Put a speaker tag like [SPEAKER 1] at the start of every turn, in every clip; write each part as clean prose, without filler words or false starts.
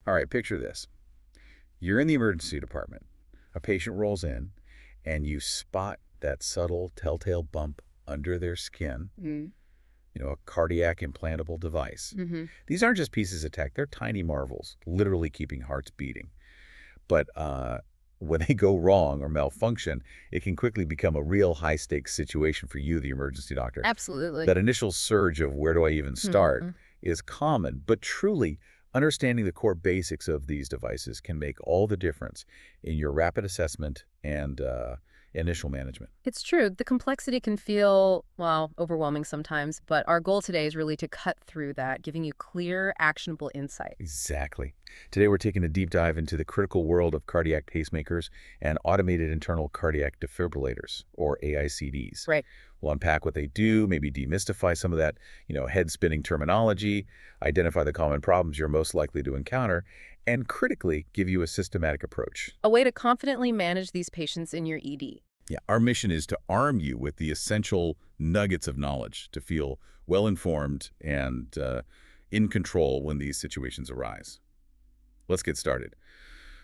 [SPEAKER 1] All right, picture this. You're in the emergency department. A patient rolls in, and you spot that subtle telltale bump under their skin, a cardiac implantable device. These aren't just pieces of tech. They're tiny marvels, literally keeping hearts beating. But when they go wrong or malfunction, it can quickly become a real high-stakes situation for you, the emergency doctor.
[SPEAKER 2] Absolutely.
[SPEAKER 1] That initial surge of where do I even start is common, but truly, understanding the core basics of these devices can make all the difference in your rapid assessment and initial management.
[SPEAKER 2] It's true. The complexity can feel, well, overwhelming sometimes, but our goal today is really to cut through that, giving you clear, actionable insight.
[SPEAKER 1] Exactly. Today, we're taking a deep dive into the critical world of cardiac pacemakers and automated internal cardiac defibrillators, or AICDs.
[SPEAKER 2] Right.
[SPEAKER 1] We'll unpack what they do, maybe demystify some of that, head-spinning terminology, identify the common problems you're most likely to encounter, and critically give you a systematic approach.
[SPEAKER 2] A way to confidently manage these patients in your ED.
[SPEAKER 1] Yeah, our mission is to arm you with the essential nuggets of knowledge to feel well-informed and in control when these situations arise. Let's get started.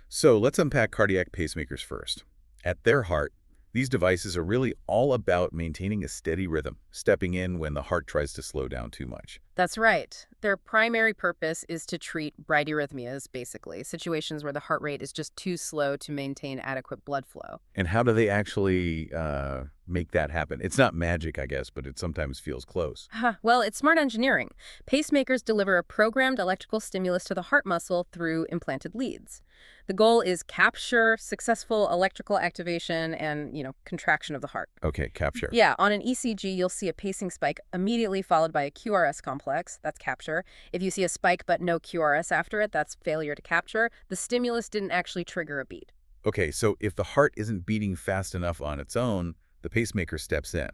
[SPEAKER 1] So let's unpack cardiac pacemakers first. At their heart, these devices are really all about maintaining a steady rhythm, stepping in when the heart tries to slow down too much.
[SPEAKER 2] That's right. Their primary purpose is to treat bradyarrhythmias, basically, situations where the heart rate is just too slow to maintain adequate blood flow.
[SPEAKER 1] And how do they actually make that happen? It's not magic, I guess, but it sometimes feels close.
[SPEAKER 2] Well, it's smart engineering. Pacemakers deliver a programmed electrical stimulus to the heart muscle through implanted leads. The goal is capture, successful electrical activation, and, contraction of the heart.
[SPEAKER 1] Okay, capture.
[SPEAKER 2] Yeah, on an ECG, you'll see a pacing spike immediately followed by a QRS complex. That's capture. If you see a spike but no QRS after it, that's failure to capture. The stimulus didn't actually trigger a beat.
[SPEAKER 1] Okay, so if the heart isn't beating fast enough on its own, the pacemaker steps in.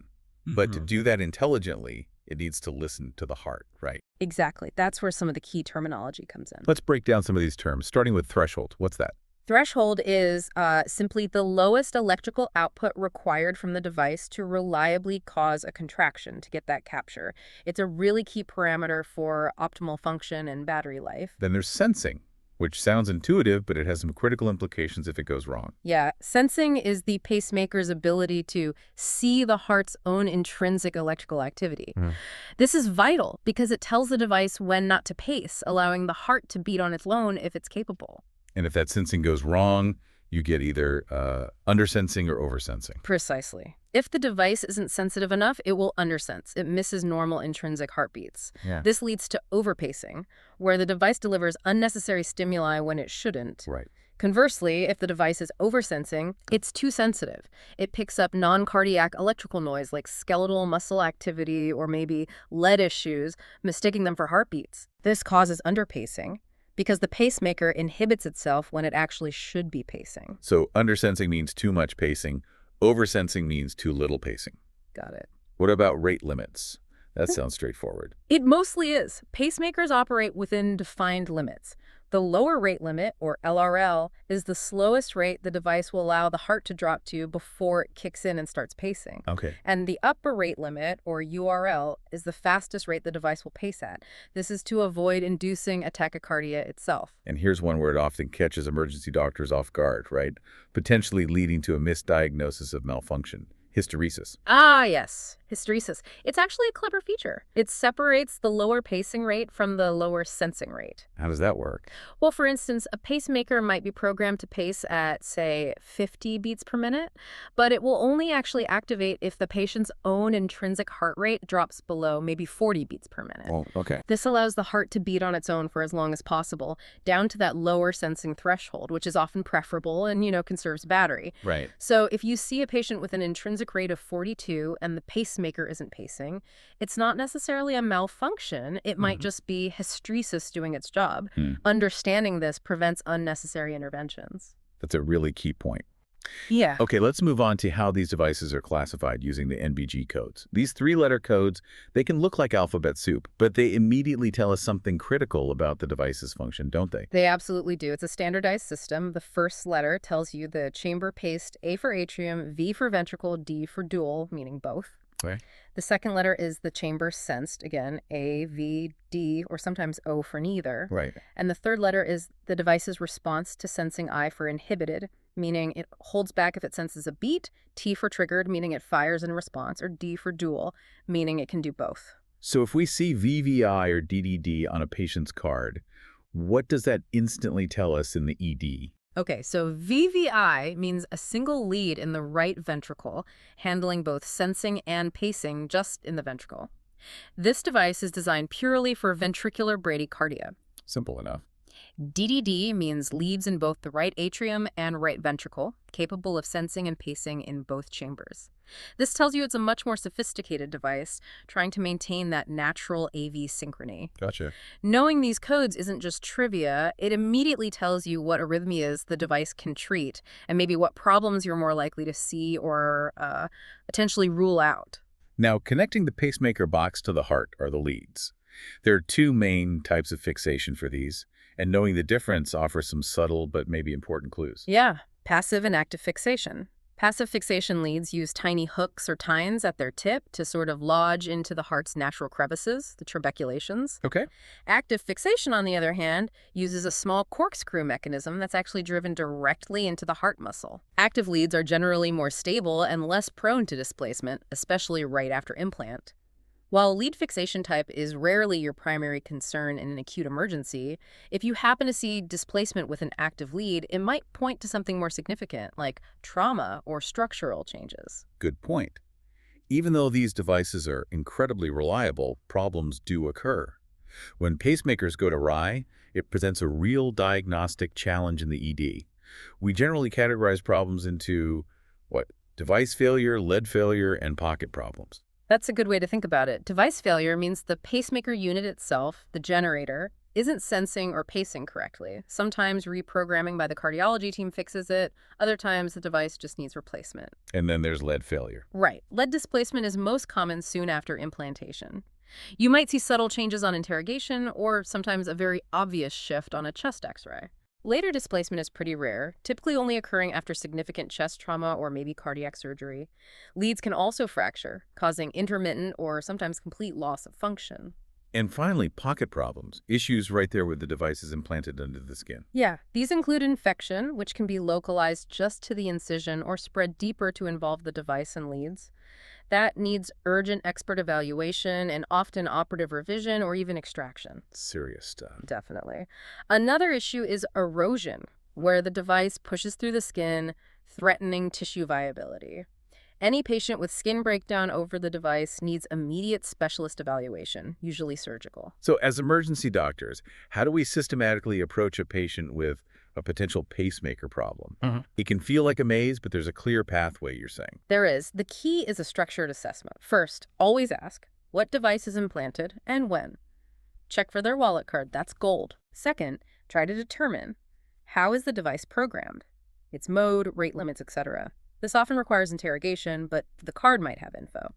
[SPEAKER 1] But to do that intelligently, it needs to listen to the heart, right?
[SPEAKER 2] Exactly. That's where some of the key terminology comes in.
[SPEAKER 1] Let's break down some of these terms, starting with threshold. What's that?
[SPEAKER 2] Threshold is simply the lowest electrical output required from the device to reliably cause a contraction to get that capture. It's a really key parameter for optimal function and battery life.
[SPEAKER 1] Then there's sensing, which sounds intuitive, but it has some critical implications if it goes wrong.
[SPEAKER 2] Yeah, sensing is the pacemaker's ability to see the heart's own intrinsic electrical activity. This is vital because it tells the device when not to pace, allowing the heart to beat on its own if it's capable.
[SPEAKER 1] And if that sensing goes wrong, you get either undersensing or oversensing.
[SPEAKER 2] Precisely. If the device isn't sensitive enough, it will undersense. It misses normal intrinsic heartbeats.
[SPEAKER 1] Yeah.
[SPEAKER 2] This leads to overpacing, where the device delivers unnecessary stimuli when it shouldn't.
[SPEAKER 1] Right.
[SPEAKER 2] Conversely, if the device is oversensing, it's too sensitive. It picks up non-cardiac electrical noise like skeletal muscle activity or maybe lead issues, mistaking them for heartbeats. This causes underpacing, because the pacemaker inhibits itself when it actually should be pacing.
[SPEAKER 1] So undersensing means too much pacing. Oversensing means too little pacing.
[SPEAKER 2] Got it.
[SPEAKER 1] What about rate limits? That sounds straightforward.
[SPEAKER 2] It mostly is. Pacemakers operate within defined limits. The lower rate limit, or LRL, is the slowest rate the device will allow the heart to drop to before it kicks in and starts pacing.
[SPEAKER 1] Okay.
[SPEAKER 2] And the upper rate limit, or URL, is the fastest rate the device will pace at. This is to avoid inducing a tachycardia itself.
[SPEAKER 1] And here's one where it often catches emergency doctors off guard, right? Potentially leading to a misdiagnosis of malfunction. Hysteresis.
[SPEAKER 2] Ah, yes. Hysteresis. It's actually a clever feature. It separates the lower pacing rate from the lower sensing rate.
[SPEAKER 1] How does that work?
[SPEAKER 2] Well, for instance, a pacemaker might be programmed to pace at, say, 50 beats per minute, but it will only actually activate if the patient's own intrinsic heart rate drops below maybe 40 beats per minute.
[SPEAKER 1] Oh, okay.
[SPEAKER 2] This allows the heart to beat on its own for as long as possible, down to that lower sensing threshold, which is often preferable and, conserves battery.
[SPEAKER 1] Right.
[SPEAKER 2] So if you see a patient with an intrinsic rate of 42 and the pacemaker isn't pacing, it's not necessarily a malfunction. It might just be hysteresis doing its job. Understanding this prevents unnecessary interventions.
[SPEAKER 1] That's a really key point.
[SPEAKER 2] Yeah.
[SPEAKER 1] Okay, let's move on to how these devices are classified using the NBG codes. These three-letter codes, they can look like alphabet soup, but they immediately tell us something critical about the device's function, don't they?
[SPEAKER 2] They absolutely do. It's a standardized system. The first letter tells you the chamber paced A for atrium, V for ventricle, D for dual, meaning both.
[SPEAKER 1] Okay.
[SPEAKER 2] The second letter is the chamber sensed, again, A, V, D, or sometimes O for neither.
[SPEAKER 1] Right.
[SPEAKER 2] And the third letter is the device's response to sensing I for inhibited, meaning it holds back if it senses a beat, T for triggered, meaning it fires in response, or D for dual, meaning it can do both.
[SPEAKER 1] So if we see VVI or DDD on a patient's card, what does that instantly tell us in the ED?
[SPEAKER 2] Okay, so VVI means a single lead in the right ventricle, handling both sensing and pacing just in the ventricle. This device is designed purely for ventricular bradycardia.
[SPEAKER 1] Simple enough.
[SPEAKER 2] DDD means leads in both the right atrium and right ventricle, capable of sensing and pacing in both chambers. This tells you it's a much more sophisticated device, trying to maintain that natural AV synchrony.
[SPEAKER 1] Gotcha.
[SPEAKER 2] Knowing these codes isn't just trivia, it immediately tells you what arrhythmias the device can treat, and maybe what problems you're more likely to see or potentially rule out.
[SPEAKER 1] Now, connecting the pacemaker box to the heart are the leads. There are two main types of fixation for these, and knowing the difference offers some subtle but maybe important clues.
[SPEAKER 2] Yeah, passive and active fixation. Passive fixation leads use tiny hooks or tines at their tip to sort of lodge into the heart's natural crevices, the trabeculations.
[SPEAKER 1] Okay.
[SPEAKER 2] Active fixation, on the other hand, uses a small corkscrew mechanism that's actually driven directly into the heart muscle. Active leads are generally more stable and less prone to displacement, especially right after implant. While lead fixation type is rarely your primary concern in an acute emergency, if you happen to see displacement with an active lead, it might point to something more significant, like trauma or structural changes.
[SPEAKER 1] Good point. Even though these devices are incredibly reliable, problems do occur. When pacemakers go awry, it presents a real diagnostic challenge in the ED. We generally categorize problems into, device failure, lead failure, and pocket problems.
[SPEAKER 2] That's a good way to think about it. Device failure means the pacemaker unit itself, the generator, isn't sensing or pacing correctly. Sometimes reprogramming by the cardiology team fixes it. Other times the device just needs replacement.
[SPEAKER 1] And then there's lead failure.
[SPEAKER 2] Right. Lead displacement is most common soon after implantation. You might see subtle changes on interrogation or sometimes a very obvious shift on a chest x-ray. Later displacement is pretty rare, typically only occurring after significant chest trauma or maybe cardiac surgery. Leads can also fracture, causing intermittent or sometimes complete loss of function.
[SPEAKER 1] And finally, pocket problems, issues right there with the devices implanted under the skin.
[SPEAKER 2] Yeah, these include infection, which can be localized just to the incision or spread deeper to involve the device and leads. That needs urgent expert evaluation and often operative revision or even extraction.
[SPEAKER 1] Serious stuff.
[SPEAKER 2] Definitely. Another issue is erosion, where the device pushes through the skin, threatening tissue viability. Any patient with skin breakdown over the device needs immediate specialist evaluation, usually surgical.
[SPEAKER 1] So as emergency doctors, how do we systematically approach a patient with a potential pacemaker problem? It can feel like a maze, but there's a clear pathway, you're saying.
[SPEAKER 2] There is. The key is a structured assessment. First, always ask, what device is implanted and when? Check for their wallet card. That's gold. Second, try to determine, how is the device programmed? Its mode, rate limits, etc. This often requires interrogation, but the card might have info.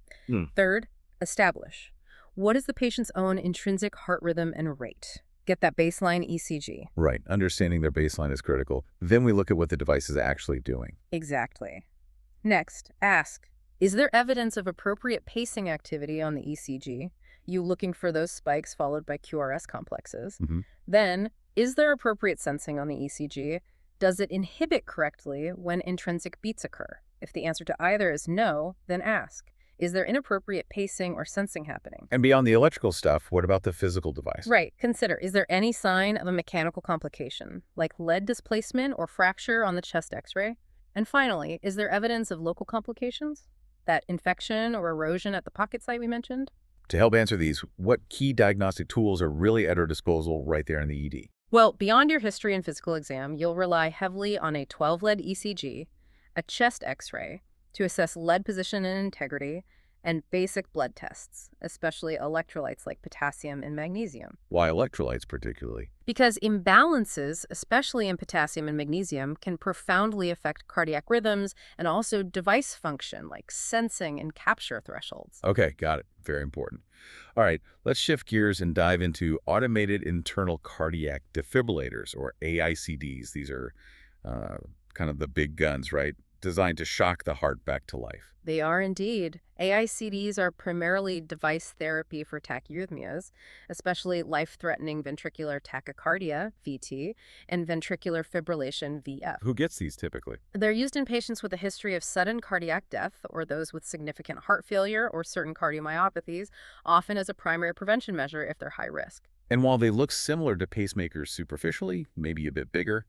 [SPEAKER 2] Third, establish, what is the patient's own intrinsic heart rhythm and rate? Get that baseline ECG.
[SPEAKER 1] Right. Understanding their baseline is critical. Then we look at what the device is actually doing.
[SPEAKER 2] Exactly. Next, ask, is there evidence of appropriate pacing activity on the ECG? You looking for those spikes followed by QRS complexes. Then, is there appropriate sensing on the ECG? Does it inhibit correctly when intrinsic beats occur? If the answer to either is no, then ask, is there inappropriate pacing or sensing happening?
[SPEAKER 1] And beyond the electrical stuff, what about the physical device?
[SPEAKER 2] Right. Consider, is there any sign of a mechanical complication, like lead displacement or fracture on the chest x-ray? And finally, is there evidence of local complications? That infection or erosion at the pocket site we mentioned?
[SPEAKER 1] To help answer these, what key diagnostic tools are really at our disposal right there in the ED?
[SPEAKER 2] Well, beyond your history and physical exam, you'll rely heavily on a 12-lead ECG, a chest x-ray, to assess lead position and integrity, and basic blood tests, especially electrolytes like potassium and magnesium.
[SPEAKER 1] Why electrolytes particularly?
[SPEAKER 2] Because imbalances, especially in potassium and magnesium, can profoundly affect cardiac rhythms and also device function like sensing and capture thresholds.
[SPEAKER 1] Okay, got it. Very important. All right, let's shift gears and dive into automated internal cardiac defibrillators, or AICDs. These are kind of the big guns, right? designed to shock the heart back to life.
[SPEAKER 2] They are indeed. AICDs are primarily device therapy for tachyarrhythmias, especially life-threatening ventricular tachycardia, VT, and ventricular fibrillation, VF.
[SPEAKER 1] Who gets these typically?
[SPEAKER 2] They're used in patients with a history of sudden cardiac death or those with significant heart failure or certain cardiomyopathies, often as a primary prevention measure if they're high risk.
[SPEAKER 1] And while they look similar to pacemakers superficially, maybe a bit bigger,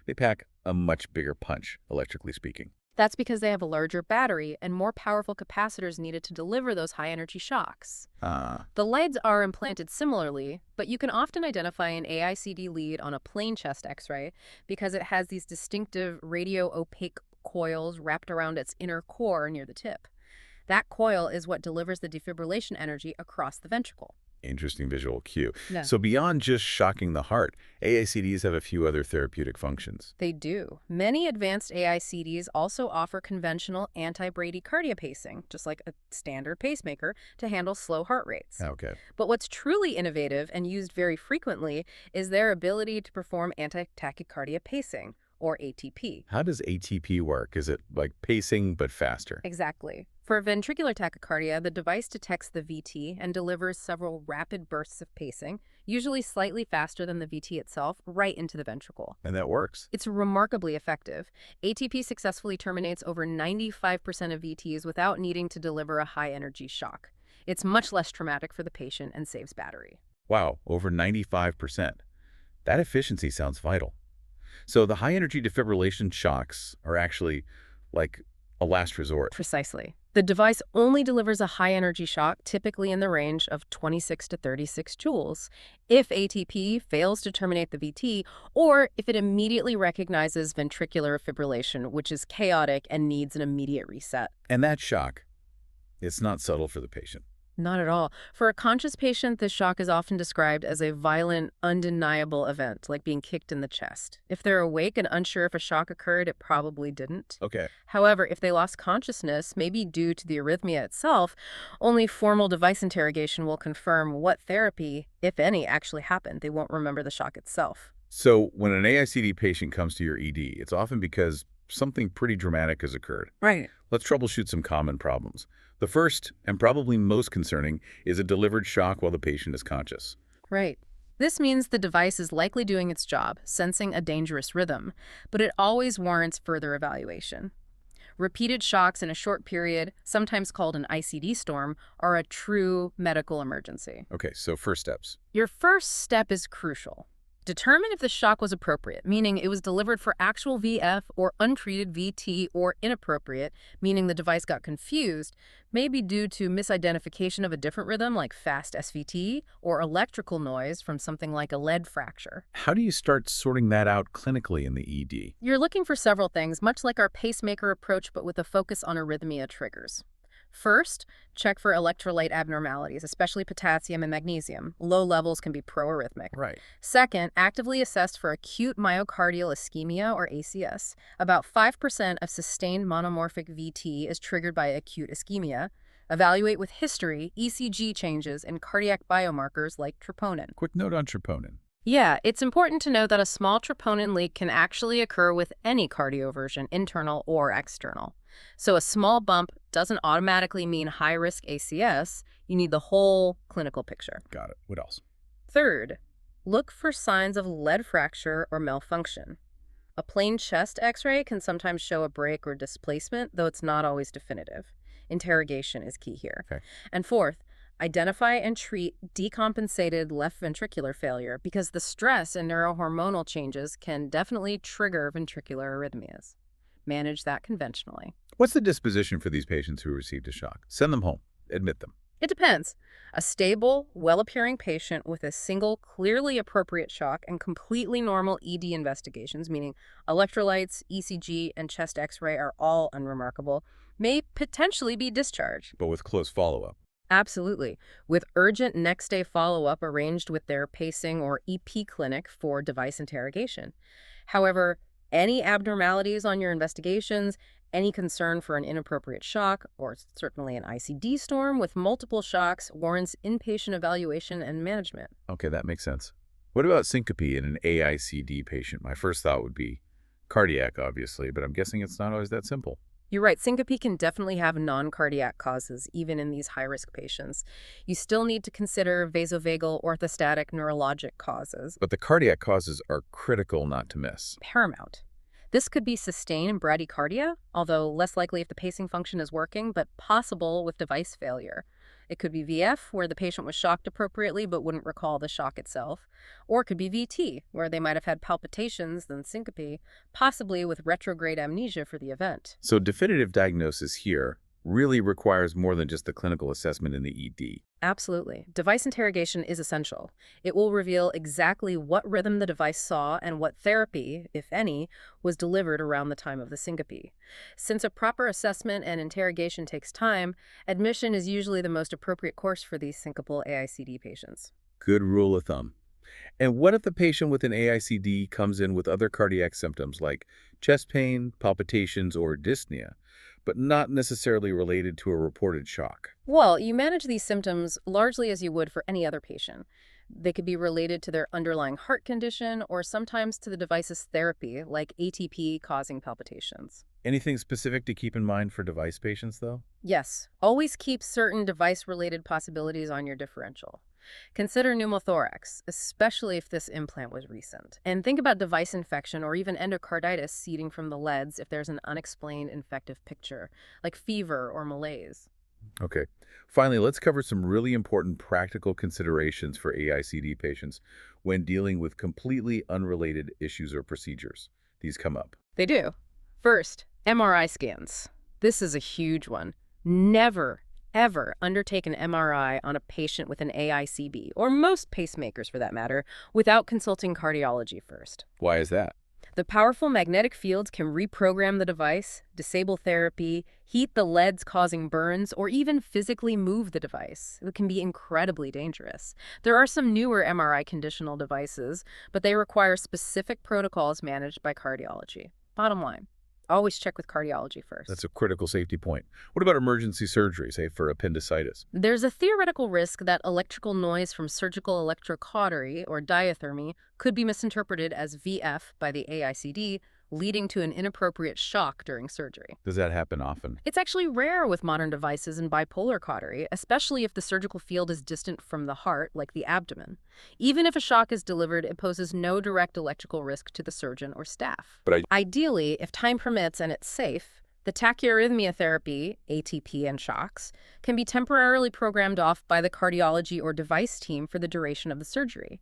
[SPEAKER 1] they pack a much bigger punch, electrically speaking.
[SPEAKER 2] That's because they have a larger battery and more powerful capacitors needed to deliver those high-energy shocks. The leads are implanted similarly, but you can often identify an AICD lead on a plain chest X-ray because it has these distinctive radio-opaque coils wrapped around its inner core near the tip. That coil is what delivers the defibrillation energy across the ventricle.
[SPEAKER 1] Interesting visual cue.
[SPEAKER 2] Yeah.
[SPEAKER 1] So beyond just shocking the heart, AICDs have a few other therapeutic functions.
[SPEAKER 2] They do. Many advanced AICDs also offer conventional anti-bradycardia pacing, just like a standard pacemaker, to handle slow heart rates.
[SPEAKER 1] Okay.
[SPEAKER 2] But what's truly innovative and used very frequently is their ability to perform anti-tachycardia pacing, or ATP.
[SPEAKER 1] How does ATP work? Is it like pacing but faster?
[SPEAKER 2] Exactly. For ventricular tachycardia, the device detects the VT and delivers several rapid bursts of pacing, usually slightly faster than the VT itself, right into the ventricle.
[SPEAKER 1] And that works?
[SPEAKER 2] It's remarkably effective. ATP successfully terminates over 95% of VTs without needing to deliver a high-energy shock. It's much less traumatic for the patient and saves battery.
[SPEAKER 1] Wow, over 95%. That efficiency sounds vital. So the high-energy defibrillation shocks are actually like a last resort.
[SPEAKER 2] Precisely. The device only delivers a high-energy shock, typically in the range of 26 to 36 joules, if ATP fails to terminate the VT, or if it immediately recognizes ventricular fibrillation, which is chaotic and needs an immediate reset.
[SPEAKER 1] And that shock, it's not subtle for the patient.
[SPEAKER 2] Not at all. For a conscious patient, this shock is often described as a violent, undeniable event, like being kicked in the chest. If they're awake and unsure if a shock occurred, it probably didn't.
[SPEAKER 1] Okay.
[SPEAKER 2] However, if they lost consciousness, maybe due to the arrhythmia itself, only formal device interrogation will confirm what therapy, if any, actually happened. They won't remember the shock itself.
[SPEAKER 1] So when an AICD patient comes to your ED, it's often because something pretty dramatic has occurred.
[SPEAKER 2] Right.
[SPEAKER 1] Let's troubleshoot some common problems. The first, and probably most concerning, is a delivered shock while the patient is conscious.
[SPEAKER 2] Right. This means the device is likely doing its job, sensing a dangerous rhythm, but it always warrants further evaluation. Repeated shocks in a short period, sometimes called an ICD storm, are a true medical emergency.
[SPEAKER 1] Okay, so first steps.
[SPEAKER 2] Your first step is crucial. Determine if the shock was appropriate, meaning it was delivered for actual VF or untreated VT, or inappropriate, meaning the device got confused, maybe due to misidentification of a different rhythm like fast SVT or electrical noise from something like a lead fracture.
[SPEAKER 1] How do you start sorting that out clinically in the ED?
[SPEAKER 2] You're looking for several things, much like our pacemaker approach, but with a focus on arrhythmia triggers. First, check for electrolyte abnormalities, especially potassium and magnesium. Low levels can be proarrhythmic.
[SPEAKER 1] Right.
[SPEAKER 2] Second, actively assess for acute myocardial ischemia, or ACS. About 5% of sustained monomorphic VT is triggered by acute ischemia. Evaluate with history, ECG changes, and cardiac biomarkers like troponin.
[SPEAKER 1] Quick note on troponin.
[SPEAKER 2] Yeah, it's important to know that a small troponin leak can actually occur with any cardioversion, internal or external. So a small bump doesn't automatically mean high-risk ACS. You need the whole clinical picture.
[SPEAKER 1] Got it. What else?
[SPEAKER 2] Third, look for signs of lead fracture or malfunction. A plain chest X-ray can sometimes show a break or displacement, though it's not always definitive. Interrogation is key here.
[SPEAKER 1] Okay.
[SPEAKER 2] And fourth, identify and treat decompensated left ventricular failure, because the stress and neurohormonal changes can definitely trigger ventricular arrhythmias. Manage that conventionally.
[SPEAKER 1] What's the disposition for these patients who received a shock? Send them home. Admit them.
[SPEAKER 2] It depends. A stable, well-appearing patient with a single, clearly appropriate shock and completely normal ED investigations, meaning electrolytes, ECG, and chest X-ray are all unremarkable, may potentially be discharged.
[SPEAKER 1] But with close follow-up.
[SPEAKER 2] Absolutely, with urgent next-day follow-up arranged with their pacing or EP clinic for device interrogation. However, any abnormalities on your investigations, any concern for an inappropriate shock, or certainly an ICD storm with multiple shocks, warrants inpatient evaluation and management.
[SPEAKER 1] Okay, that makes sense. What about syncope in an AICD patient? My first thought would be Cardiac, obviously, but I'm guessing it's not always that simple.
[SPEAKER 2] You're right, syncope can definitely have non-cardiac causes, even in these high-risk patients. You still need to consider vasovagal orthostatic neurologic causes.
[SPEAKER 1] But the cardiac causes are critical not to miss.
[SPEAKER 2] Paramount. This could be sustained bradycardia, although less likely if the pacing function is working, but possible with device failure. It could be VF, where the patient was shocked appropriately but wouldn't recall the shock itself. Or it could be VT, where they might have had palpitations, then syncope, possibly with retrograde amnesia for the event.
[SPEAKER 1] So definitive diagnosis here really requires more than just the clinical assessment in the ED.
[SPEAKER 2] Absolutely. Device interrogation is essential. It will reveal exactly what rhythm the device saw and what therapy, if any, was delivered around the time of the syncope. Since a proper assessment and interrogation takes time, admission is usually the most appropriate course for these syncopal AICD patients.
[SPEAKER 1] Good rule of thumb. And what if the patient with an AICD comes in with other cardiac symptoms like chest pain, palpitations, or dyspnea, but not necessarily related to a reported shock?
[SPEAKER 2] Well, you manage these symptoms largely as you would for any other patient. They could be related to their underlying heart condition or sometimes to the device's therapy, like ATP causing palpitations.
[SPEAKER 1] Anything specific to keep in mind for device patients, though?
[SPEAKER 2] Yes, always keep certain device-related possibilities on your differential. Consider pneumothorax, especially if this implant was recent. And think about device infection or even endocarditis seeding from the leads if there's an unexplained infective picture, like fever or malaise.
[SPEAKER 1] Okay. Finally, let's cover some really important practical considerations for AICD patients when dealing with completely unrelated issues or procedures. These come up.
[SPEAKER 2] They do. First, MRI scans. This is a huge one. Never, ever undertake an MRI on a patient with an AICD, or most pacemakers for that matter, without consulting cardiology first.
[SPEAKER 1] Why is that?
[SPEAKER 2] The powerful magnetic fields can reprogram the device, disable therapy, heat the leads causing burns, or even physically move the device. It can be incredibly dangerous. There are some newer MRI conditional devices, but they require specific protocols managed by cardiology. Bottom line, always check with cardiology first.
[SPEAKER 1] That's a critical safety point. What about emergency surgery, say for appendicitis?
[SPEAKER 2] There's a theoretical risk that electrical noise from surgical electrocautery, or diathermy, could be misinterpreted as VF by the AICD, leading to an inappropriate shock during surgery.
[SPEAKER 1] Does that happen often?
[SPEAKER 2] It's actually rare with modern devices in bipolar cautery, especially if the surgical field is distant from the heart, like the abdomen. Even if a shock is delivered, it poses no direct electrical risk to the surgeon or staff. Ideally, if time permits and it's safe, the tachyarrhythmia therapy, ATP and shocks, can be temporarily programmed off by the cardiology or device team for the duration of the surgery.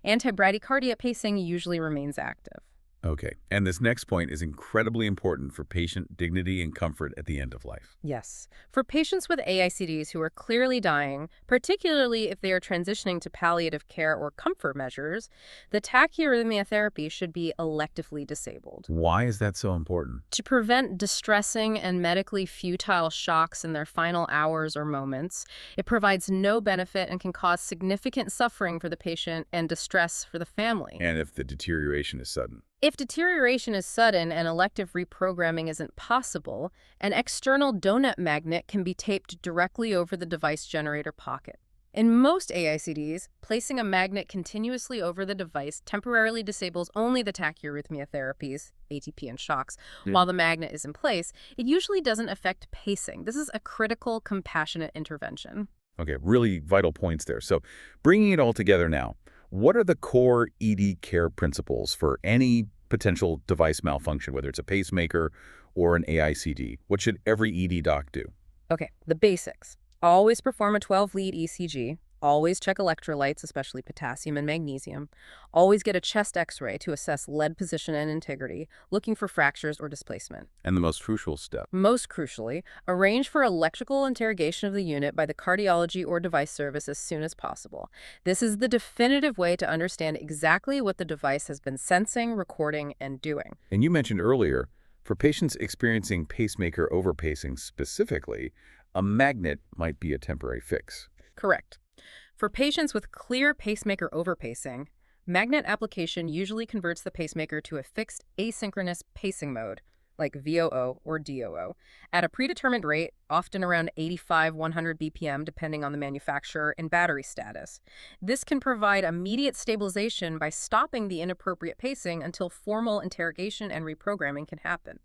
[SPEAKER 2] Antibradycardia pacing usually remains active.
[SPEAKER 1] Okay. And this next point is incredibly important for patient dignity and comfort at the end of life.
[SPEAKER 2] Yes. For patients with AICDs who are clearly dying, particularly if they are transitioning to palliative care or comfort measures, the tachyarrhythmia therapy should be electively disabled.
[SPEAKER 1] Why is that so important?
[SPEAKER 2] To prevent distressing and medically futile shocks in their final hours or moments, it provides no benefit and can cause significant suffering for the patient and distress for the family.
[SPEAKER 1] And if the deterioration is sudden?
[SPEAKER 2] If deterioration is sudden and elective reprogramming isn't possible, an external donut magnet can be taped directly over the device generator pocket. In most AICDs, placing a magnet continuously over the device temporarily disables only the tachyarrhythmia therapies, ATP and shocks, while the magnet is in place. It usually doesn't affect pacing. This is a critical, compassionate intervention.
[SPEAKER 1] Okay, really vital points there. So bringing it all together now, what are the core ED care principles for any potential device malfunction, whether it's a pacemaker or an AICD? What should every ED doc do?
[SPEAKER 2] Okay, the basics. Always perform a 12-lead ECG. Always check electrolytes, especially potassium and magnesium. Always get a chest x-ray to assess lead position and integrity, looking for fractures or displacement.
[SPEAKER 1] And the most crucial step.
[SPEAKER 2] Most crucially, arrange for electrical interrogation of the unit by the cardiology or device service as soon as possible. This is the definitive way to understand exactly what the device has been sensing, recording, and doing.
[SPEAKER 1] And you mentioned earlier, for patients experiencing pacemaker overpacing specifically, a magnet might be a temporary fix.
[SPEAKER 2] Correct. For patients with clear pacemaker overpacing, magnet application usually converts the pacemaker to a fixed asynchronous pacing mode, like VOO or DOO, at a predetermined rate, often around 85-100 BPM, depending on the manufacturer and battery status. This can provide immediate stabilization by stopping the inappropriate pacing until formal interrogation and reprogramming can happen.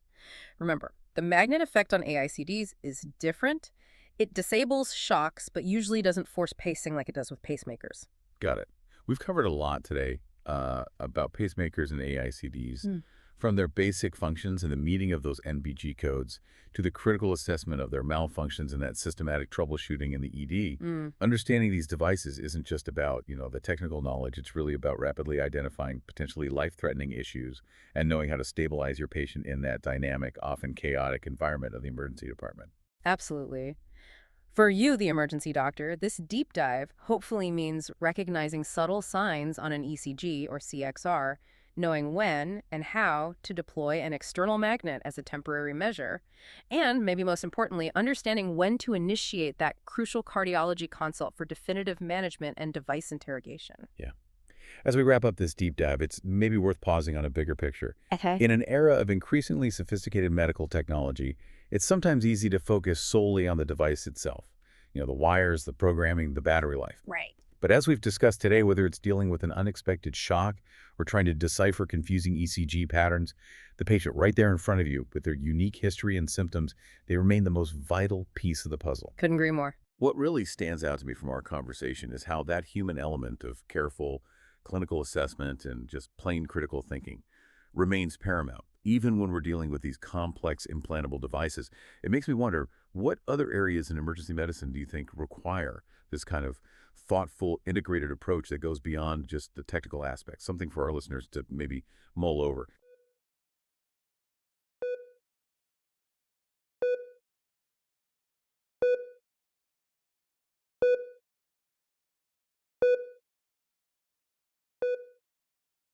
[SPEAKER 2] Remember, the magnet effect on AICDs is different. It disables shocks, but usually doesn't force pacing like it does with pacemakers.
[SPEAKER 1] Got it. We've covered a lot today about pacemakers and AICDs,
[SPEAKER 2] Hmm.
[SPEAKER 1] from their basic functions and the meeting of those NBG codes to the critical assessment of their malfunctions and that systematic troubleshooting in the ED.
[SPEAKER 2] Mm,
[SPEAKER 1] Understanding these devices isn't just about, the technical knowledge. It's really about rapidly identifying potentially life-threatening issues and knowing how to stabilize your patient in that dynamic, often chaotic environment of the emergency department.
[SPEAKER 2] absolutely. For you, the emergency doctor, this deep dive hopefully means recognizing subtle signs on an ECG or CXR, knowing when and how to deploy an external magnet as a temporary measure, and maybe most importantly, understanding when to initiate that crucial cardiology consult for definitive management and device interrogation.
[SPEAKER 1] Yeah. As we wrap up this deep dive, it's maybe worth pausing on a bigger picture.
[SPEAKER 2] Okay.
[SPEAKER 1] In an era of increasingly sophisticated medical technology, it's sometimes easy to focus solely on the device itself. The wires, the programming, the battery life.
[SPEAKER 2] Right.
[SPEAKER 1] But as we've discussed today, whether it's dealing with an unexpected shock or trying to decipher confusing ECG patterns, the patient right there in front of you with their unique history and symptoms, they remain the most vital piece of the puzzle.
[SPEAKER 2] Couldn't agree more.
[SPEAKER 1] What really stands out to me from our conversation is how that human element of careful clinical assessment and just plain critical thinking remains paramount, even when we're dealing with these complex implantable devices. It makes me wonder, what other areas in emergency medicine do you think require this kind of thoughtful, integrated approach that goes beyond just the technical aspects, something for our listeners to maybe mull over?